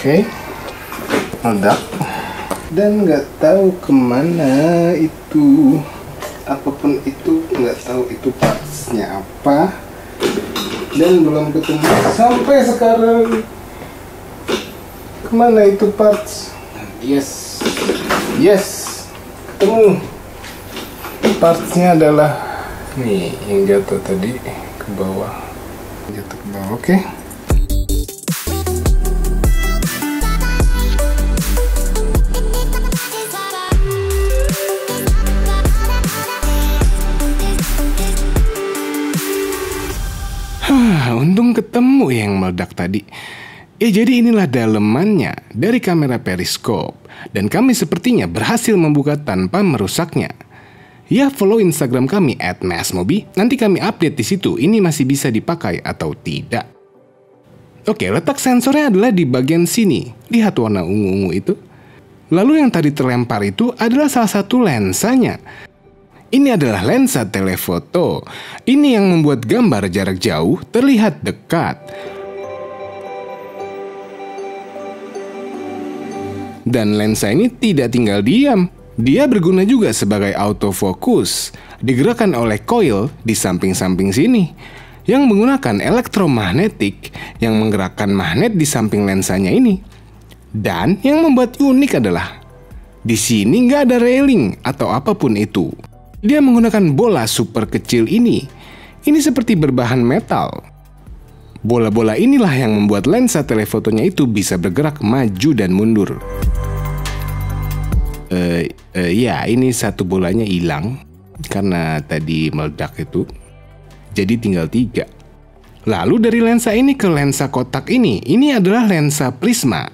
Oke, meledak. Dan nggak tahu kemana itu, apapun itu, nggak tahu itu partsnya apa. Dan belum ketemu sampai sekarang. Kemana itu parts? Yes, ketemu. Partsnya adalah nih yang jatuh tadi ke bawah, Oke. Untung ketemu yang meledak tadi. Jadi inilah dalemannya dari kamera periskop, dan kami sepertinya berhasil membuka tanpa merusaknya. Ya, follow Instagram kami @masmobi. Nanti kami update di situ ini masih bisa dipakai atau tidak. Oke, letak sensornya adalah di bagian sini. Lihat warna ungu-ungu itu. Lalu yang tadi terlempar itu adalah salah satu lensanya. Ini adalah lensa telefoto. Ini yang membuat gambar jarak jauh terlihat dekat. Dan lensa ini tidak tinggal diam. Dia berguna juga sebagai autofocus. Digerakkan oleh coil di samping-samping sini, yang menggunakan elektromagnetik yang menggerakkan magnet di samping lensanya ini. Dan yang membuat unik adalah di sini nggak ada railing atau apapun itu. Dia menggunakan bola super kecil ini. Ini seperti berbahan metal. Bola-bola inilah yang membuat lensa telefotonya itu bisa bergerak maju dan mundur. Ya, ini satu bolanya hilang karena tadi meledak itu. Jadi tinggal 3. Lalu dari lensa ini ke lensa kotak ini adalah lensa prisma.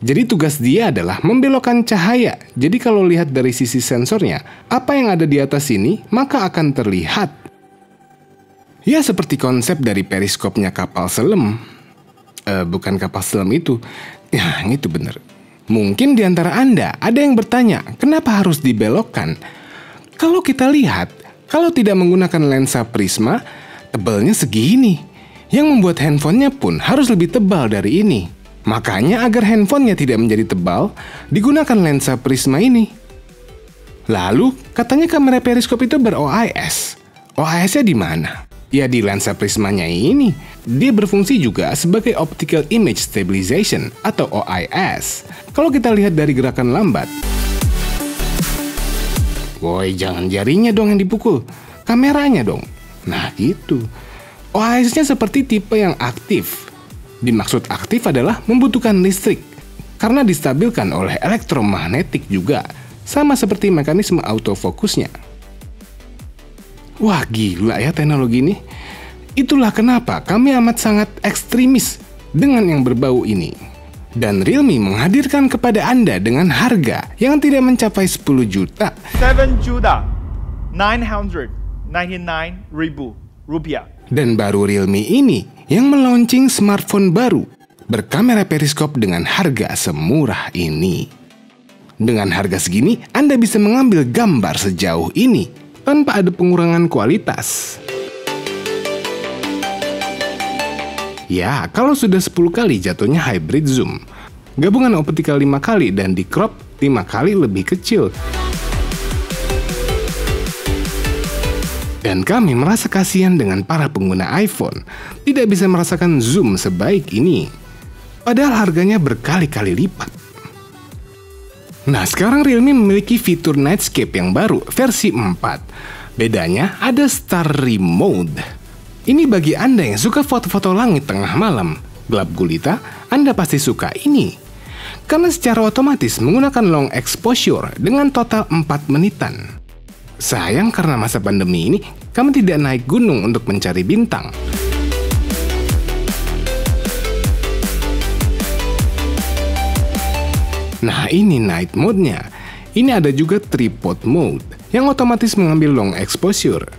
Jadi tugas dia adalah membelokkan cahaya. Jadi kalau lihat dari sisi sensornya, apa yang ada di atas ini maka akan terlihat. Ya, seperti konsep dari periskopnya kapal selam. Bukan kapal selam itu. Ya, itu benar. Mungkin di antara Anda ada yang bertanya, kenapa harus dibelokkan? Kalau kita lihat, kalau tidak menggunakan lensa prisma, tebalnya segini. Yang membuat handphonenya pun harus lebih tebal dari ini. Makanya agar handphonenya tidak menjadi tebal, digunakan lensa prisma ini. Lalu, katanya kamera periskop itu ber-OIS. OIS-nya di mana? Ya, di lensa prismanya ini. Dia berfungsi juga sebagai Optical Image Stabilization atau OIS. Kalau kita lihat dari gerakan lambat. Woi, jangan jarinya dong yang dipukul. Kameranya dong. Nah, gitu. OIS-nya seperti tipe yang aktif. Dimaksud aktif adalah membutuhkan listrik, karena distabilkan oleh elektromagnetik juga, sama seperti mekanisme autofokusnya. Wah, gila ya teknologi ini. Itulah kenapa kami amat sangat ekstremis dengan yang berbau ini. Dan Realme menghadirkan kepada Anda dengan harga yang tidak mencapai 10 juta. 7,999,000 rupiah. Dan baru Realme ini yang meluncing smartphone baru berkamera periskop dengan harga semurah ini. Dengan harga segini, Anda bisa mengambil gambar sejauh ini tanpa ada pengurangan kualitas. Ya, kalau sudah 10 kali jatuhnya hybrid zoom. Gabungan optical 5 kali dan di crop 5 kali lebih kecil. Dan kami merasa kasihan dengan para pengguna iPhone, tidak bisa merasakan zoom sebaik ini. Padahal harganya berkali-kali lipat. Nah, sekarang Realme memiliki fitur Nightscape yang baru, versi 4. Bedanya ada Starry Mode. Ini bagi Anda yang suka foto-foto langit tengah malam, gelap gulita, Anda pasti suka ini. Karena secara otomatis menggunakan long exposure dengan total 4 menitan. Sayang karena masa pandemi ini, kami tidak naik gunung untuk mencari bintang. Nah, ini night mode-nya. Ini ada juga tripod mode, yang otomatis mengambil long exposure.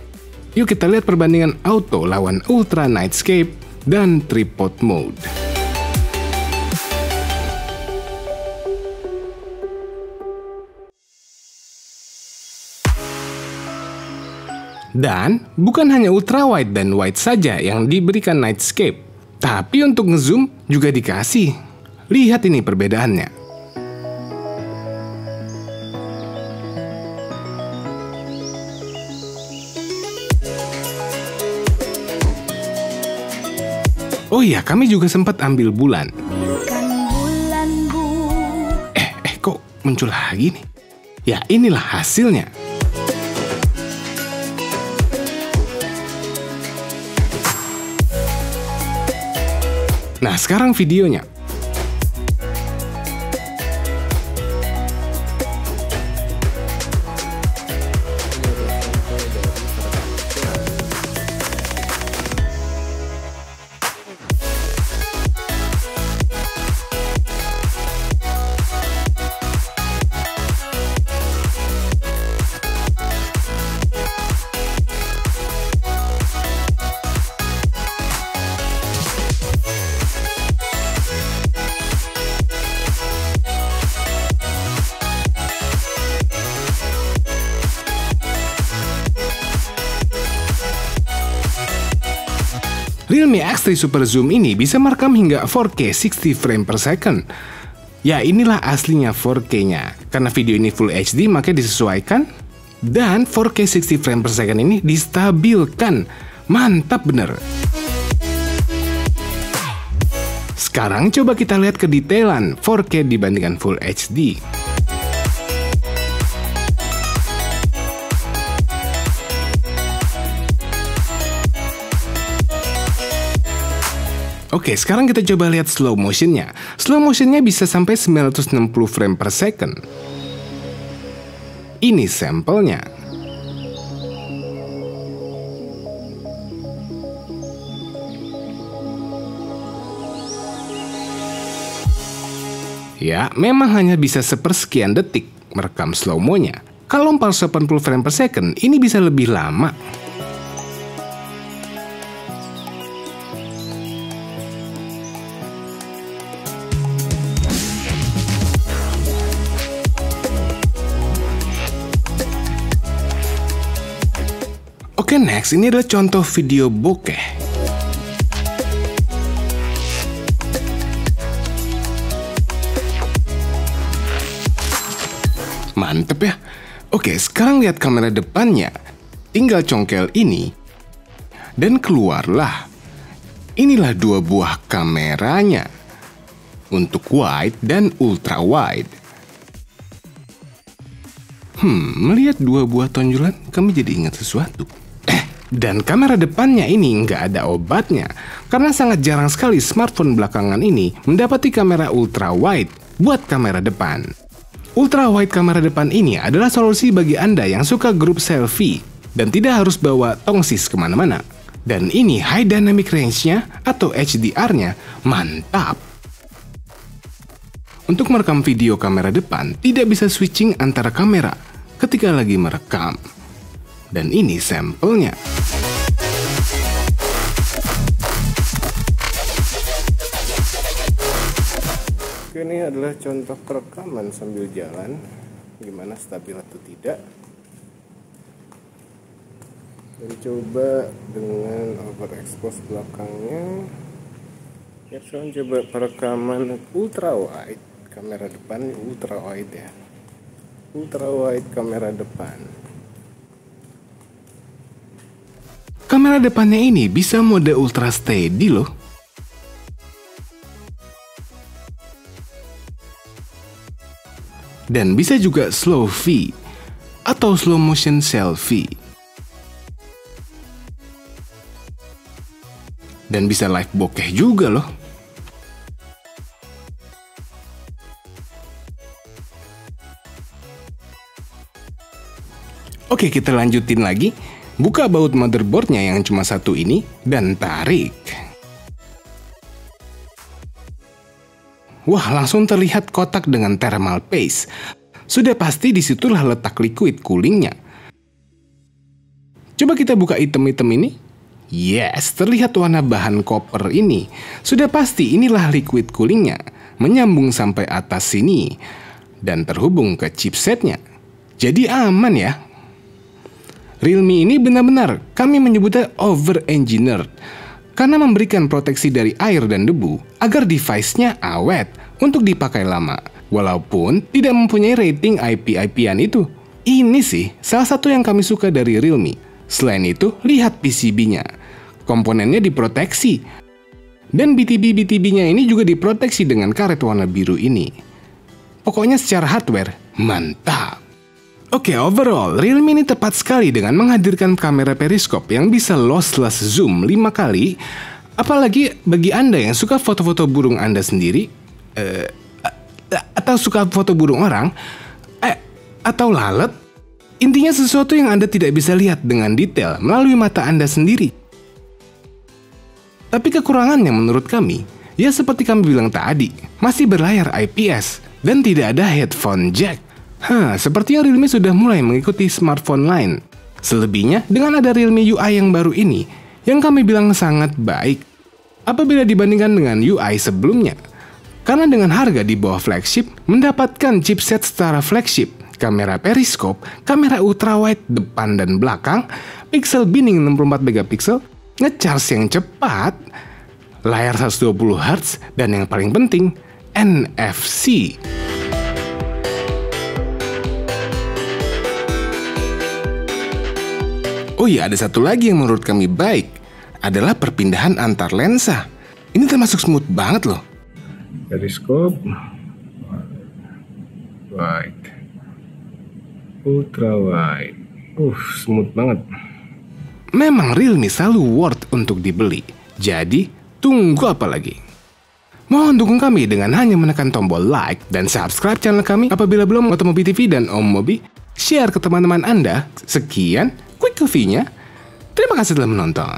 Yuk kita lihat perbandingan auto lawan ultra nightscape dan tripod mode. Dan bukan hanya ultra wide dan wide saja yang diberikan nightscape, tapi untuk ngezoom juga dikasih. Lihat ini perbedaannya. Oh iya, kami juga sempat ambil bulan. Kok muncul lagi nih? Ya, inilah hasilnya. Nah, sekarang videonya. Realme X3 Super Zoom ini bisa merekam hingga 4K 60 frame per second. Ya, inilah aslinya 4K-nya. Karena video ini Full HD, makanya disesuaikan. Dan 4K 60 frame per second ini distabilkan. Mantap bener. Sekarang coba kita lihat kedetailan 4K dibandingkan Full HD. Oke, sekarang kita coba lihat slow motionnya. Slow motionnya bisa sampai 960 frame per second. Ini sampelnya. Ya, memang hanya bisa sepersekian detik merekam slow-mo-nya. Kalau 480 frame per second, ini bisa lebih lama. Oke, next, ini adalah contoh video bokeh. Mantep ya. Oke, sekarang lihat kamera depannya. Tinggal congkel ini, dan keluarlah. Inilah dua buah kameranya. Untuk wide dan ultra wide. Melihat dua buah tonjolan, kami jadi ingat sesuatu. Dan kamera depannya ini nggak ada obatnya, karena sangat jarang sekali smartphone belakangan ini mendapati kamera ultra wide buat kamera depan. Ultra wide kamera depan ini adalah solusi bagi Anda yang suka grup selfie dan tidak harus bawa tongsis kemana-mana. Dan ini high dynamic range-nya atau HDR-nya mantap. Untuk merekam video kamera depan, tidak bisa switching antara kamera ketika lagi merekam. Dan ini sampelnya. Oke, ini adalah contoh perekaman sambil jalan. Gimana stabil atau tidak. Dan coba dengan overexpose belakangnya. Ya, sekarang coba perekaman ultra wide. Kamera depan ultra wide ya. Ultra wide kamera depan. Kamera depannya ini bisa mode ultra steady loh. Dan bisa juga slow V atau slow motion selfie. Dan bisa live bokeh juga loh. Oke, kita lanjutin lagi. Buka baut motherboardnya yang cuma satu ini dan tarik. Wah, langsung terlihat kotak dengan thermal paste. Sudah pasti disitulah letak liquid coolingnya. Coba kita buka item-item ini. Yes, terlihat warna bahan koper ini. Sudah pasti inilah liquid coolingnya. Menyambung sampai atas sini. Dan terhubung ke chipsetnya. Jadi aman ya. Realme ini benar-benar kami menyebutnya over-engineered karena memberikan proteksi dari air dan debu agar device-nya awet untuk dipakai lama, walaupun tidak mempunyai rating IP-IP-an itu. Ini sih salah satu yang kami suka dari Realme. Selain itu, lihat PCB-nya. Komponennya diproteksi. Dan BTB-BTB-nya ini juga diproteksi dengan karet warna biru ini. Pokoknya secara hardware, mantap. Oke, overall, Realme ini tepat sekali dengan menghadirkan kamera periskop yang bisa lossless zoom 5 kali. Apalagi bagi Anda yang suka foto-foto burung Anda sendiri, atau suka foto burung orang, atau lalat. Intinya sesuatu yang Anda tidak bisa lihat dengan detail melalui mata Anda sendiri. Tapi kekurangannya menurut kami, ya seperti kami bilang tadi, masih berlayar IPS dan tidak ada headphone jack. Sepertinya Realme sudah mulai mengikuti smartphone lain. Selebihnya, dengan ada Realme UI yang baru ini, yang kami bilang sangat baik apabila dibandingkan dengan UI sebelumnya. Karena dengan harga di bawah flagship, mendapatkan chipset setara flagship, kamera periskop, kamera ultrawide depan dan belakang, pixel binning 64 megapiksel, ngecharge yang cepat, layar 120 Hz, dan yang paling penting, NFC. Oh iya, ada satu lagi yang menurut kami baik, adalah perpindahan antar lensa. Ini termasuk smooth banget loh. Periskop, wide, ultra wide, smooth banget. Memang Realme selalu worth untuk dibeli. Jadi, tunggu apa lagi? Mohon dukung kami dengan hanya menekan tombol like dan subscribe channel kami apabila belum. Otomobi TV dan Om Mobi, share ke teman-teman Anda. Sekian quick review-nya. Terima kasih telah menonton.